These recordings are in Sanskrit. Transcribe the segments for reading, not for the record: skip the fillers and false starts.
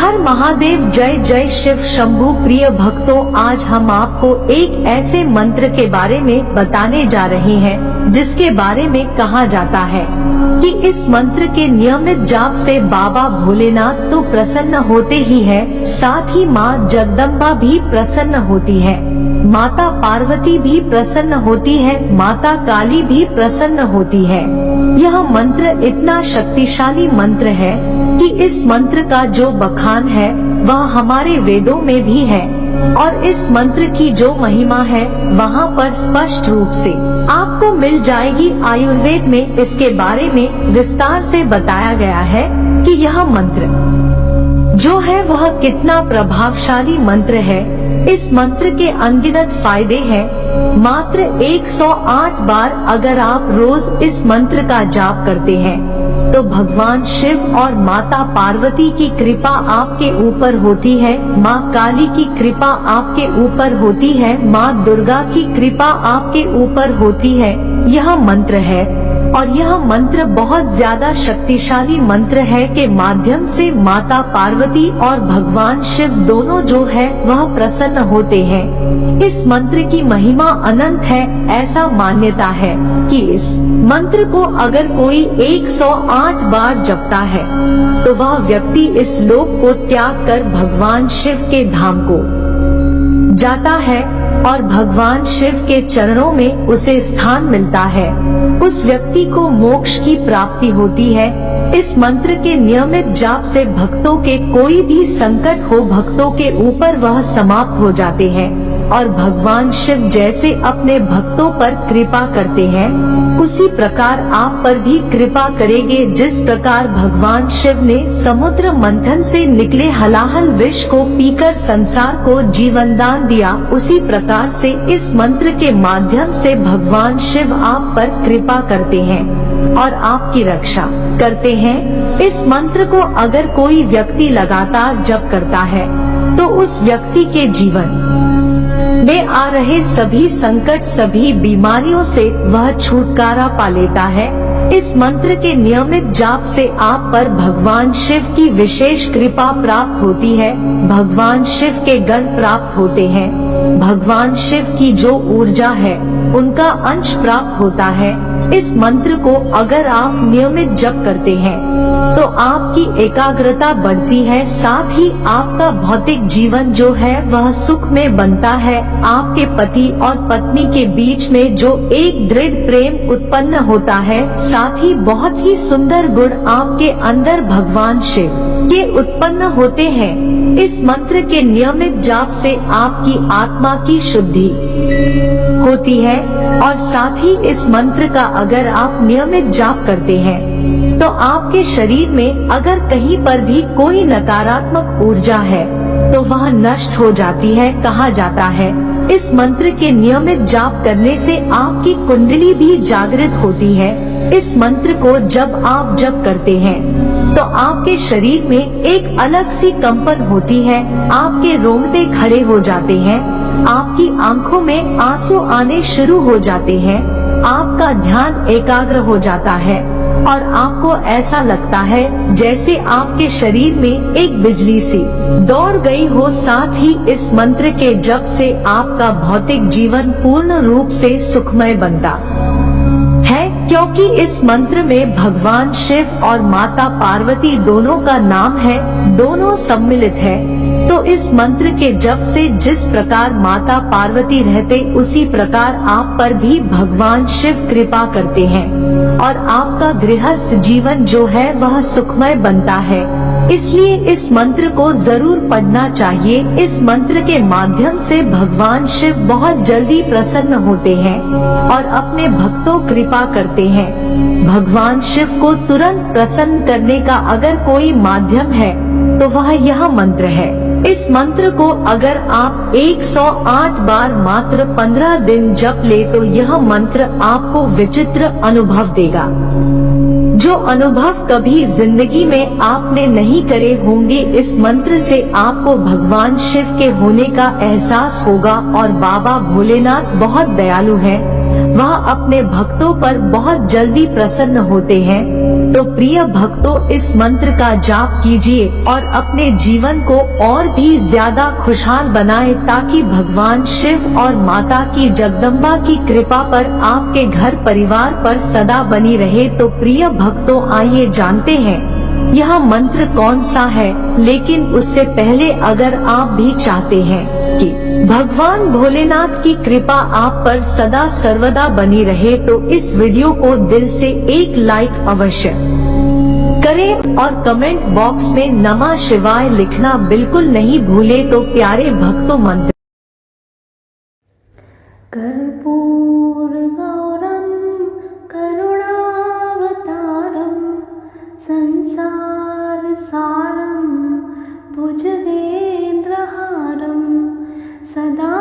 हर महादेव, जय जय शिव शंभू। प्रिय भक्तों, आज हम आपको एक ऐसे मंत्र के बारे में बताने जा रहे हैं जिसके बारे में कहा जाता है कि इस मंत्र के नियमित जाप से बाबा भोलेनाथ तो प्रसन्न होते ही है, साथ ही माँ जगदम्बा भी प्रसन्न होती है, माता पार्वती भी प्रसन्न होती है, माता काली भी प्रसन्न होती है। यह मंत्र इतना शक्तिशाली मंत्र है कि इस मंत्र का जो बखान है वह हमारे वेदों में भी है और इस मंत्र की जो महिमा है वहाँ पर स्पष्ट रूप से आपको मिल जाएगी। आयुर्वेद में इसके बारे में विस्तार से बताया गया है कि यह मंत्र जो है वह कितना प्रभावशाली मंत्र है। इस मंत्र के अनगिनत फायदे हैं। मात्र 108 बार अगर आप रोज इस मंत्र का जाप करते हैं तो भगवान शिव और माता पार्वती की कृपा आपके ऊपर होती है, माँ काली की कृपा आपके ऊपर होती है, माँ दुर्गा की कृपा आपके ऊपर होती है। यह मंत्र है और यह मंत्र बहुत ज्यादा शक्तिशाली मंत्र है के माध्यम से माता पार्वती और भगवान शिव दोनों जो है वह प्रसन्न होते हैं। इस मंत्र की महिमा अनंत है। ऐसा मान्यता है कि इस मंत्र को अगर कोई 108 बार जपता है तो वह व्यक्ति इस लोक को त्याग कर भगवान शिव के धाम को जाता है और भगवान शिव के चरणों में उसे स्थान मिलता है। उस व्यक्ति को मोक्ष की प्राप्ति होती है। इस मंत्र के नियमित जाप से भक्तों के कोई भी संकट हो भक्तों के ऊपर वह समाप्त हो जाते हैं और भगवान शिव जैसे अपने भक्तों पर कृपा करते हैं उसी प्रकार आप पर भी कृपा करेंगे। जिस प्रकार भगवान शिव ने समुद्र मंथन से निकले हलाहल विष को पीकर संसार को जीवन दान दिया, उसी प्रकार से इस मंत्र के माध्यम से भगवान शिव आप पर कृपा करते हैं और आपकी रक्षा करते हैं। इस मंत्र को अगर कोई व्यक्ति लगातार जप करता है तो उस व्यक्ति के जीवन में आ रहे सभी संकट, सभी बीमारियों से वह छुटकारा पा लेता है। इस मंत्र के नियमित जाप से आप पर भगवान शिव की विशेष कृपा प्राप्त होती है, भगवान शिव के गण प्राप्त होते हैं, भगवान शिव की जो ऊर्जा है उनका अंश प्राप्त होता है। इस मंत्र को अगर आप नियमित जप करते हैं तो आपकी एकाग्रता बढ़ती है, साथ ही आपका भौतिक जीवन जो है वह सुख में बनता है। आपके पति और पत्नी के बीच में जो एक दृढ़ प्रेम उत्पन्न होता है, साथ ही बहुत ही सुंदर गुण आपके अंदर भगवान शिव के उत्पन्न होते हैं। इस मंत्र के नियमित जाप से आपकी आत्मा की शुद्धि होती है और साथ ही इस मंत्र का अगर आप नियमित जाप करते हैं तो आपके शरीर में अगर कहीं पर भी कोई नकारात्मक ऊर्जा है तो वह नष्ट हो जाती है। कहा जाता है इस मंत्र के नियमित जाप करने से आपकी कुंडली भी जागृत होती है। इस मंत्र को जब आप जप करते हैं तो आपके शरीर में एक अलग सी कंपन होती है, आपके रोंगटे खड़े हो जाते हैं, आपकी आंखों में आंसू आने शुरू हो जाते हैं, आपका ध्यान एकाग्र हो जाता है और आपको ऐसा लगता है जैसे आपके शरीर में एक बिजली सी दौड़ गई हो। साथ ही इस मंत्र के जप से आपका भौतिक जीवन पूर्ण रूप से सुखमय बनता है, क्योंकि इस मंत्र में भगवान शिव और माता पार्वती दोनों का नाम है, दोनों सम्मिलित है। तो इस मंत्र के जप से जिस प्रकार माता पार्वती रहते उसी प्रकार आप पर भी भगवान शिव कृपा करते हैं और आपका गृहस्थ जीवन जो है वह सुखमय बनता है। इसलिए इस मंत्र को जरूर पढ़ना चाहिए। इस मंत्र के माध्यम से भगवान शिव बहुत जल्दी प्रसन्न होते हैं और अपने भक्तों कृपा करते हैं। भगवान शिव को तुरंत प्रसन्न करने का अगर कोई माध्यम है तो वह यह मंत्र है। इस मंत्र को अगर आप 108 बार मात्र 15 दिन जप ले तो यह मंत्र आपको विचित्र अनुभव देगा, जो अनुभव कभी जिंदगी में आपने नहीं करे होंगे। इस मंत्र से आपको भगवान शिव के होने का एहसास होगा और बाबा भोलेनाथ बहुत दयालु है। वह अपने भक्तों पर बहुत जल्दी प्रसन्न होते हैं। तो प्रिय भक्तों, इस मंत्र का जाप कीजिए और अपने जीवन को और भी ज्यादा खुशहाल बनाएं, ताकि भगवान शिव और माता की जगदम्बा की कृपा पर आपके घर परिवार पर सदा बनी रहे। तो प्रिय भक्तों, आइए जानते हैं यह मंत्र कौन सा है। लेकिन उससे पहले अगर आप भी चाहते हैं कि भगवान भोलेनाथ की कृपा आप पर सदा सर्वदा बनी रहे, तो इस वीडियो को दिल से एक लाइक अवश्य करें और कमेंट बॉक्स में नमः शिवाय लिखना बिल्कुल नहीं भूले। तो प्यारे भक्तों, मंत्र कर्पूर गौरम करुणावतारम संसार सारम भुजगेन्द्रहारम सदा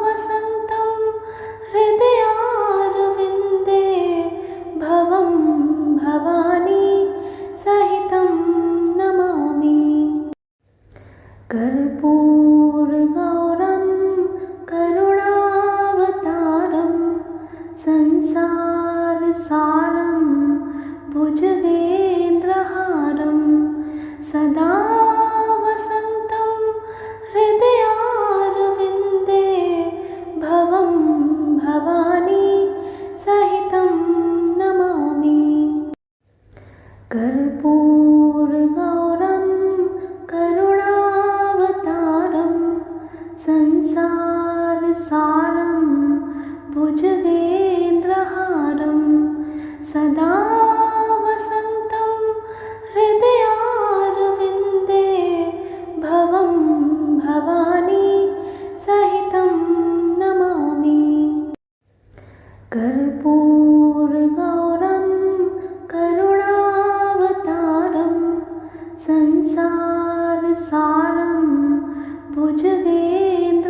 वसन्तं हृदयारविन्दे भवं भवानी सहितं नमामि। कर्पूर गौरम करुणावतारम संसार सारम भुजगेन्द्रहारम सदा वसन्तं हृदयारविन्दे भवं भवानी सहितं नमामि। कर्पूर गौरम करुणावतारम संसार सारम भुजगेन्द्रहारम सदा वसन्तं हृदयारविन्दे भवं भवानी सहितं नमामि। कर्पूर गौरम करुणावतारम संसार सारम भुजगेन्द्रहारम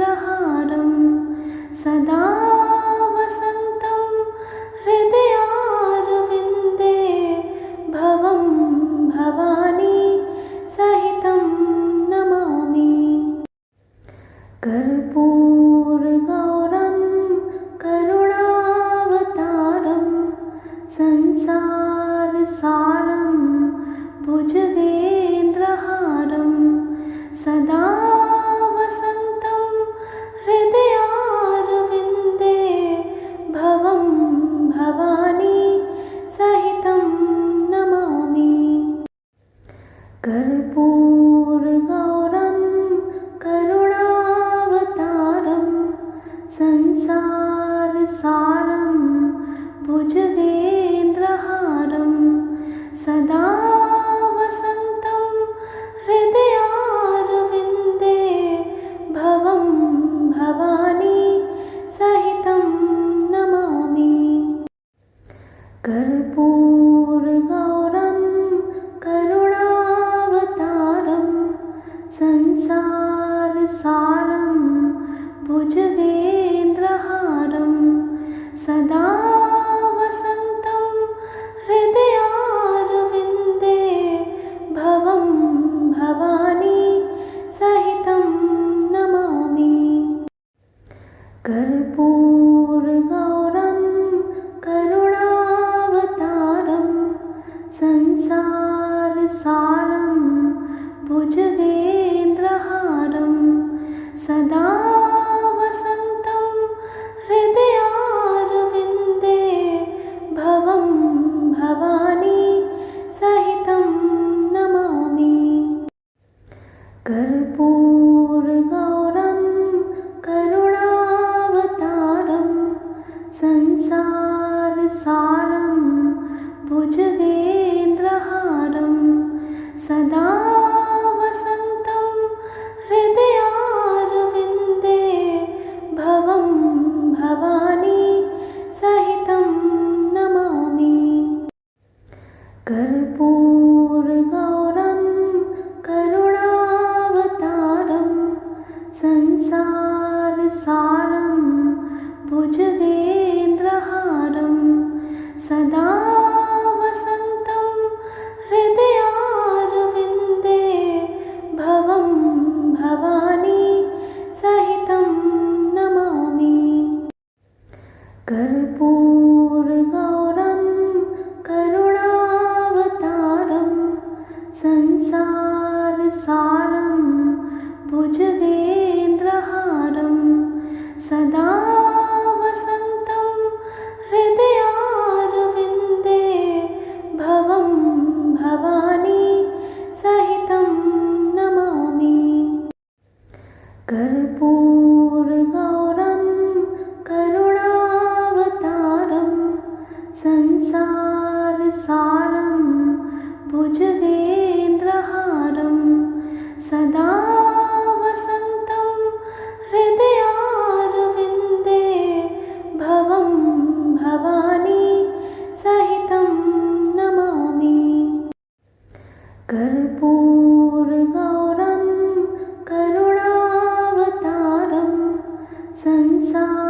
सदा वसन्तं हृदयारविन्दे भवं भवानी सहितं नमामि। कर्पूर गौरम करुणावतारम संसार सारम भुजगेन्द्रहारम सदा वसन्तं हृदयारविन्दे भवं भवानी सहितं नमामि। कर्पूर गौरम करुणावतारम संसार सारम भुजगेन्द्रहारम सदा वसन्तं हृदयारविन्दे भवं भवानी सहितं नमामि। कर्पूर गौरम करुणावतारम संसार सारम भुजगेन्द्रहारम सदा वसन्तं हृदयारविन्दे भवं भवानी सहितं नमामि। कर्पूर गौरम करुणावतारम संसार सारम भुजगेन्द्रहारम सदा वसन्तं हृदयारविन्दे भवं भवानी सहितं नमामि। कर्पूर गौरम करुणावतारम संसार सारम भुजगेन्द्रहारम सदा वसन्तं हृदयारविन्दे भवं भवानी सहितं नमामि। कर्पूर गौरम करुणावतारम संसार सारम भुजगेन्द्रहारम सदा वसन्तं हृदयारविन्दे भवं भवानी सहितं नमामि। कर्पूर संसारसारं भुजगेन्द्रहारं सदा वसन्तं हृदयारविन्दे भवं भवानी सहितं नमामि। कर्पूरगौरं करुणावतारं संसारसारं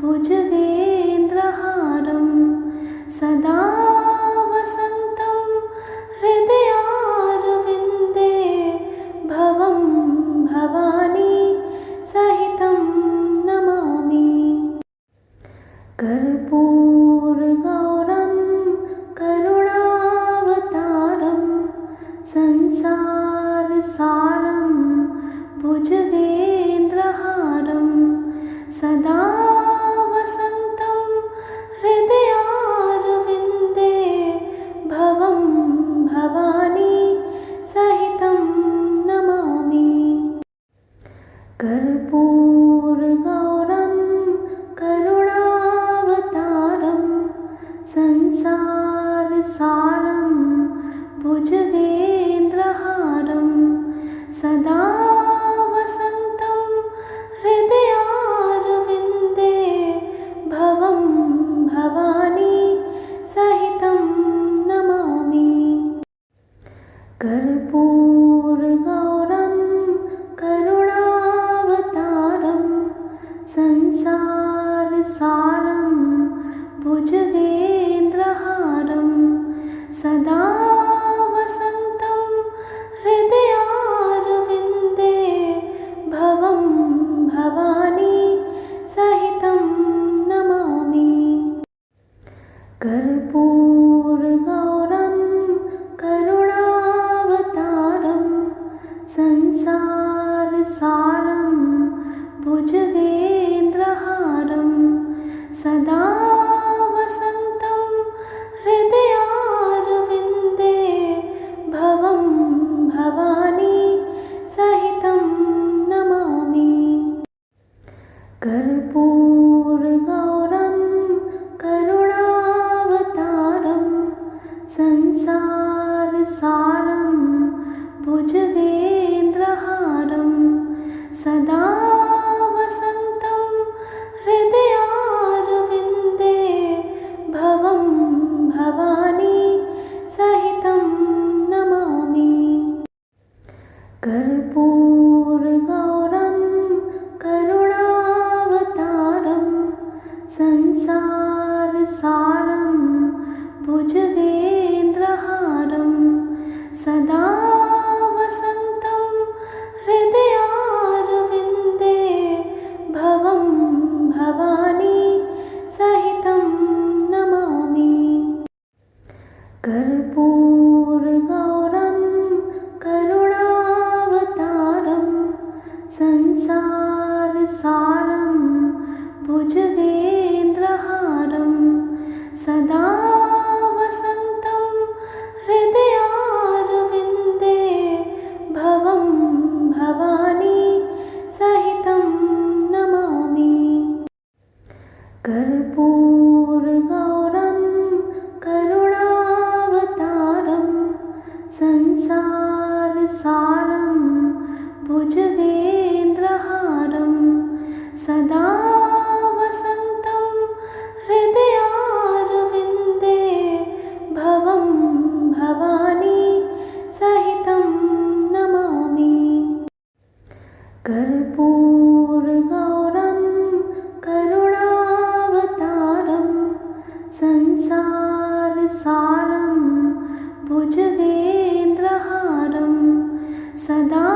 भुजगेन्द्रहारं सदा वसन्तं हृदयारविन्दे भवं भवानी सहितं नमामि। कर्पूरगौरं करुणावतारं संसारसारं भुजगेन्द्रहारं सदा वसन्तं हृदयारविन्दे भवं भवानी सहितं नमामि। कर्पूरगौरं करुणावतारं संसारसारं भुजगेन्द्रहारं सदा वसन्तं हृदयारविन्दे भवं भवानी सहितं नमामि। कर्पूरगौरं करुणावतारं संसारसारं भुजगेन्द्रहारं सदा वसन्तं हृदयारविन्दे भवं भवानी सहितं नमामि। कर्पूरगौरं करुणावतारं संसारसारं भुजगेन्द्रहारं सदा वसन्तं हृदयारविन्दे भवं भवानी सहितं नमामि। कर्पूरगौरं करुणावतारं संसारसारं भुजगेन्द्रहारं सदा वसन्तं हृदयारविन्दे भवं भवानी सहितं नमामि। कर्पूरगौरं करुणावतारं संसारसारं भुजगेन्द्रहारं सदा वसन्तं हृदयारविन्दे भवं भवानी सहितं नमामि। कर्पूरगौरं करुणावतारं संसारसारं भुजगेन्द्रहारं सदा वसन्तं हृदयारविन्दे भवं भवानी सहितं नमामि। कर्पूरगौरं करुणावतारं संसारसारं भुजगेन्द्रहारं सदा वसन्तं हृदयारविन्दे भवं भवानी सहितं नमामि। कर्पूरगौरं करुणावतारं संसारसारं भुजगेन्द्रहारं सदा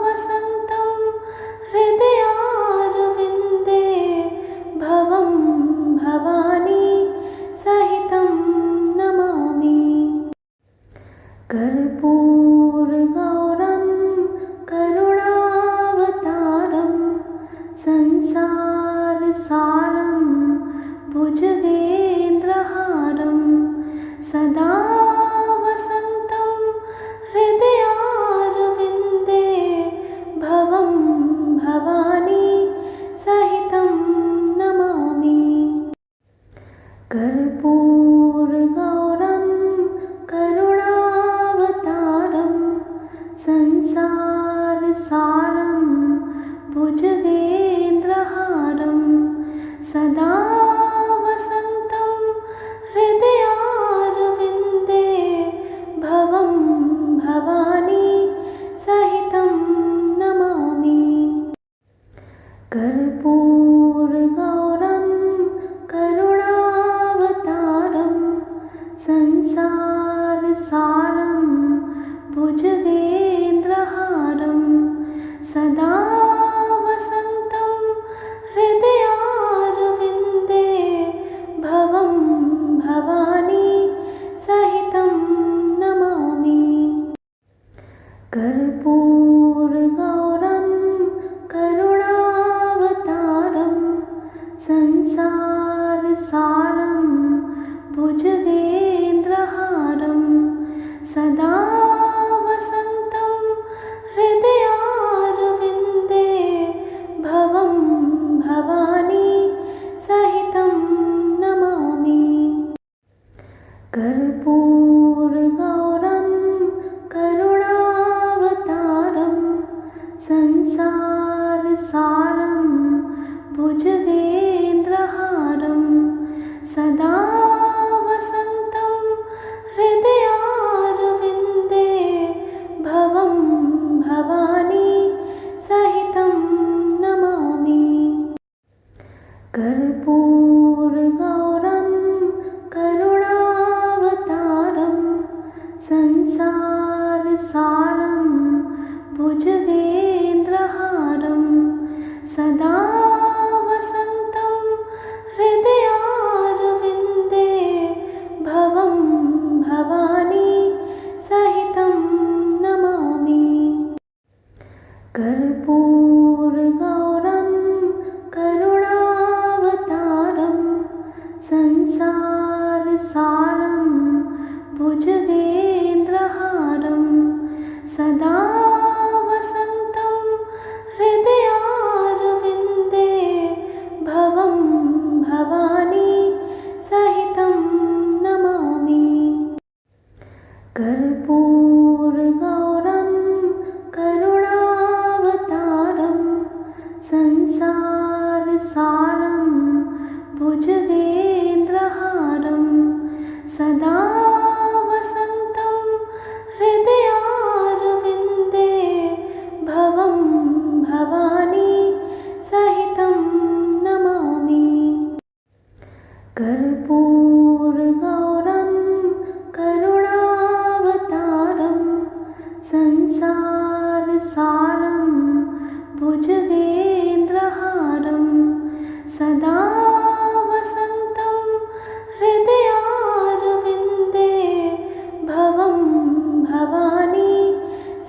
वसन्तं हृदयारविन्दे भवं भवानी सहितं नमामि। कर्पूरगौरं करुणावतारं संसारसारं भुजगेन्द्रहारं सदा वसन्तं हृदयारविन्दे भवं भवानी सहितं नमामि। कर्पूरगौरं करुणावतारं संसारसारं भुजगेन्द्रहारं सदा वसन्तं हृदयारविन्दे भवं भवानी सहितं नमामि। कर्पूरगौरं करुणावतारं संसारसारं भुजगेन्द्रहारं सदा वसन्तं हृदयारविन्दे भवं भवानी सहितं नमामि। कर्पूरगौरं करुणावतारं संसारसारं भुजगेन्द्रहारं सदा वसन्तं हृदयारविन्दे भवं भवानी सहितं नमामि। कर्पूरगौरं करुणावतारं संसारसारं भुजगेन्द्रहारं सदा वसन्तं हृदयारविन्दे भवं भवानी सहितं नमामि। कर्पूरगौरं करुणावतारं संसारसारं भुजगेन्द्रहारं सदा वसन्तं हृदयारविन्दे भवं भवानी सहितं नमामि। कर्पूरगौरं करुणावतारं संसारसारं भुजगेन्द्रहारं सदा वसन्तं हृदयारविन्दे भवं भवानी सहितं नमामि। कर्पूरगौरं करुणावतारं संसारसारं भुजगेन्द्रहारं सदा वसन्तं हृदयारविन्दे भवं भवानी सहितं नमामि। कर्पूरगौरं करुणावतारं संसारसारं भुजगेन्द्रहारं सदा वसन्तं हृदयारविन्दे भवं भवानी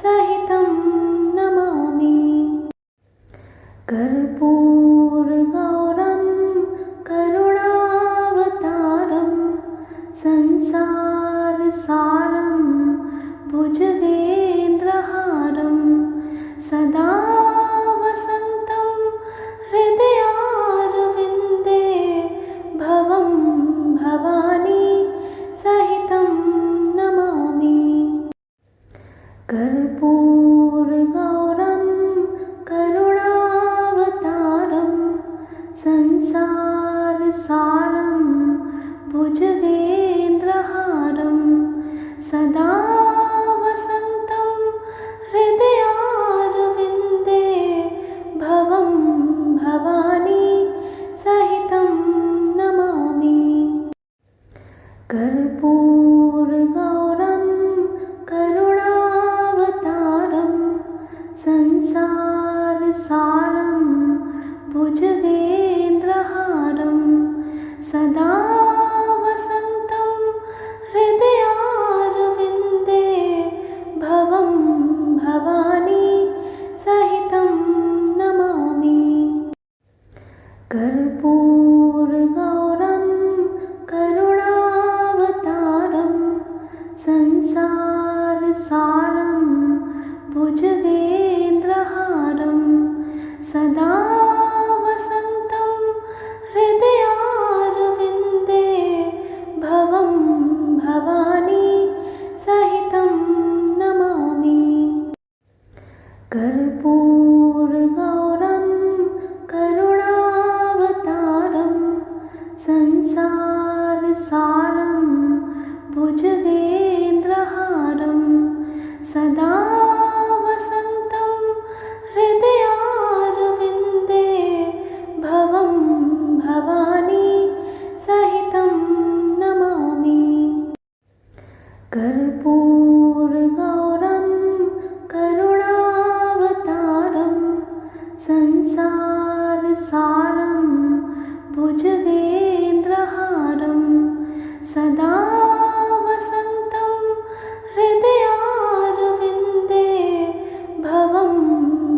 सहितं नमामि। कर्पूरगौरं करुणावतारं संसारसारं भुजगेन्द्रहारं सदा वसन्तं हृदयारविन्दे भवं भवानी सहितं नमामि। कर्पूरगौरं करुणावतारं संसारसारं भुजगेन्द्रहारं सदा वसन्तं हृदयारविन्दे भवं भवानी सहितं नमामि। कर्पूरगौरं करुणावतारं संसारसारं भुजगेन्द्रहारं सदा वसन्तं हृदयारविन्दे भवं भवानी सहितं नमामि। कर्पूरगौरं करुणावतारं संसारसारं भुजगेन्द्रहारं सदा वसन्तं हृदयारविन्दे संसारसारं भुजगेन्द्रहारं सदा वसन्तं हृदयारविन्दे भवं भवानी सहितं नमामि। कर्पूरगौरं करुणावतारं संसारसारं भुजगेन्द्रहारं सदा वसन्तं हृदयारविन्दे भवं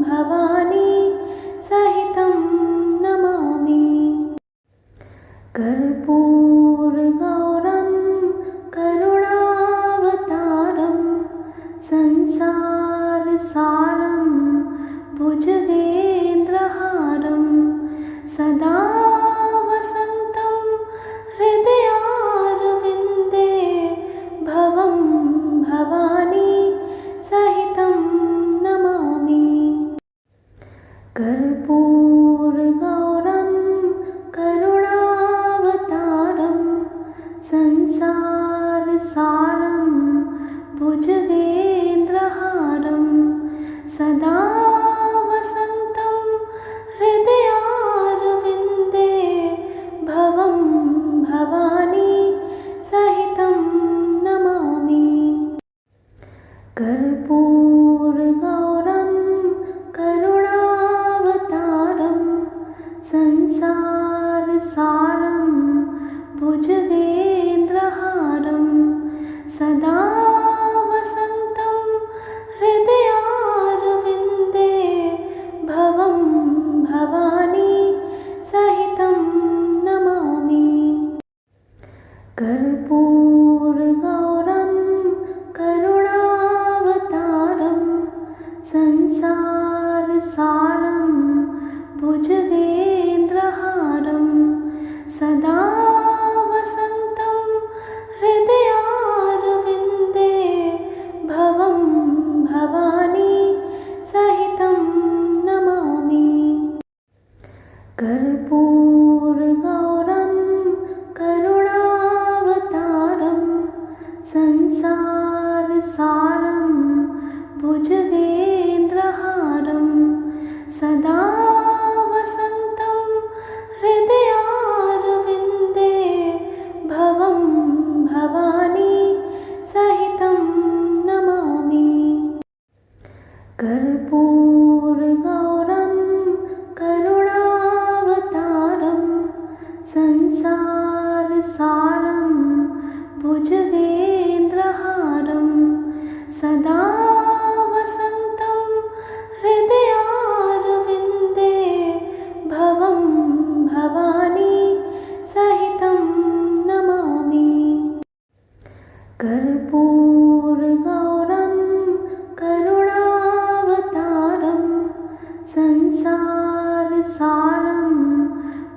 भवानी सहितं नमामि। कर्पूरगौरं करुणावतारं संसारसारं भुजगेन्द्रहारं सदा वसन्तं हृदयारविन्दे भवं भवानी सहितं नमामि। कर्पूरगौरं करुणावतारं संसारसारं भुजगेन्द्रहारं सदा वसन्तं हृदयारविन्दे भवं भवानी सहितं नमामि। कर्पूरगौरं करुणावतारं संसारसारं भुजगेन्द्रहारं सदा वसन्तं हृदयारविन्दे भवं भवानी सहितं नमामि। कर्पूरगौरं करुणावतारं संसारसारं भुजगेन्द्रहारं सदा वसन्तं हृदयारविन्दे भवं भवानी सहितं नमामि। कर्पूरगौरं करुणावतारं संसारसारं भुजगेन्द्रहारं सदा वसन्तं हृदयारविन्दे भवं भवानी सहितं नमामि। कर्पूरगौरं करुणावतारं संसारसारं भुजगेन्द्रहारं सदा वसन्तं हृदयारविन्दे भवं भवानी सहितं नमामि। कर्पूरगौरं करुणावतारं संसारसारं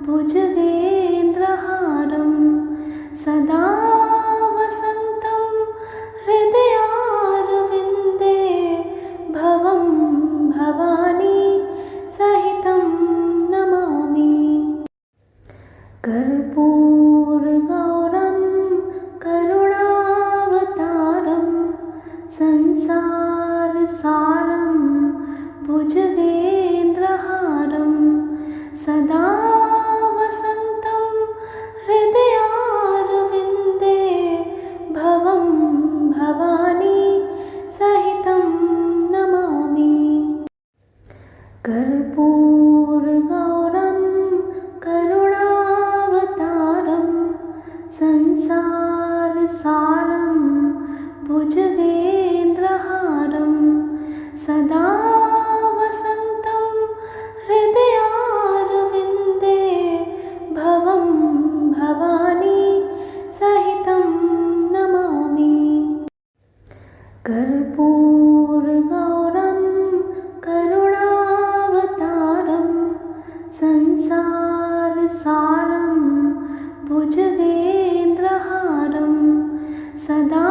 भुजगेन्द्रहारं सदा वसन्तं हृदयारविन्दे भवं भवानी सहितं नमामि। कर्पूरगौरं करुणावतारं संसारसारं भुजगेन्द्रहारं सदा वसन्तं हृदयारविन्दे भवं भवानी सहितं नमामि। कर्पूरगौरं करुणावतारं संसारसारं भुजगेन्द्रहारं सदा वसन्तं हृदयारविन्दे भवं भवानी सहितं नमामि। कर्पूरगौरं करुणावतारं संसारसारं भुजगेन्द्रहारं सदा